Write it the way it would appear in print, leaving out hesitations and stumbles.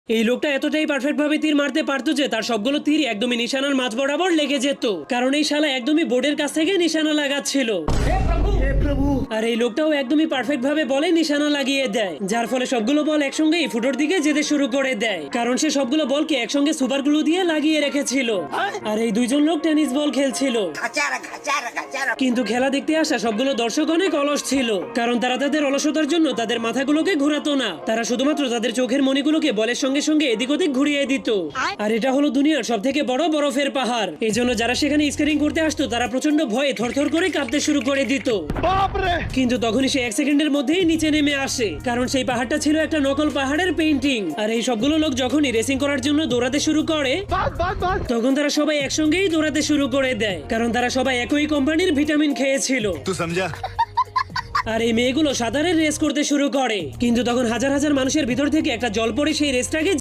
এই লোকটা এতটাই পারফেক্ট ভাবে তীর মারতে পারতো যে তার সবগুলো তীর একদমই নিশানার মাঝ বরাবর লেগে যেত, কারণ এই শালা একদমই বোর্ডের কাছ থেকে নিশানা লাগাচ্ছিল। আর এই লোকটাও একদমই পারফেক্ট ভাবে বলে নিশানা লাগিয়ে দেয়, যার ফলে সবগুলো বল একসঙ্গেই ফুটোর দিকে যেতে শুরু করে দেয়, কারণ সে সবগুলো বলকে একসঙ্গে সুপার গ্লু দিয়ে লাগিয়ে রেখেছিল। আর এই দুইজন লোক টেনিস বল খেলছিল, কিন্তু খেলা দেখতে আসা সবগুলো দর্শক অনেক অলস ছিল, কারণ তারা তাদের অলসতার জন্য তাদের মাথাগুলোকে ঘোরাতো না, তারা শুধুমাত্র তাদের চোখের মণিগুলোকে বলের সঙ্গে সঙ্গে এদিক ওদিক ঘুরিয়ে দিত। আর এটা হলো দুনিয়ার সব থেকে বড় বরফের পাহাড়, এই জন্য যারা সেখানে স্কেটিং করতে আসতো তারা প্রচন্ড ভয়ে থরথর করে কাঁপতে শুরু করে দিত। কিন্তু তখনই সে 1 সেকেন্ডের মধ্যেই নিচে নেমে আসে, কারণ সেই পাহাড়টা ছিল একটা নকল পাহাড়ের পেইন্টিং। আর এই সবগুলো লোক যখনই রেসিং করার জন্য দৌড়াতে শুরু করে তখন তারা সবাই একসঙ্গেই দৌড়াতে শুরু করে দেয়, কারণ তারা সবাই একই কোম্পানির ভিটামিন খেয়েছিল। আর এই মেয়েগুলো সাঁতারের রেস করতে শুরু করে, কিন্তু তখন হাজার হাজার মানুষের ভিতর থেকে একটা জল পড়ে সেই রেসটাকে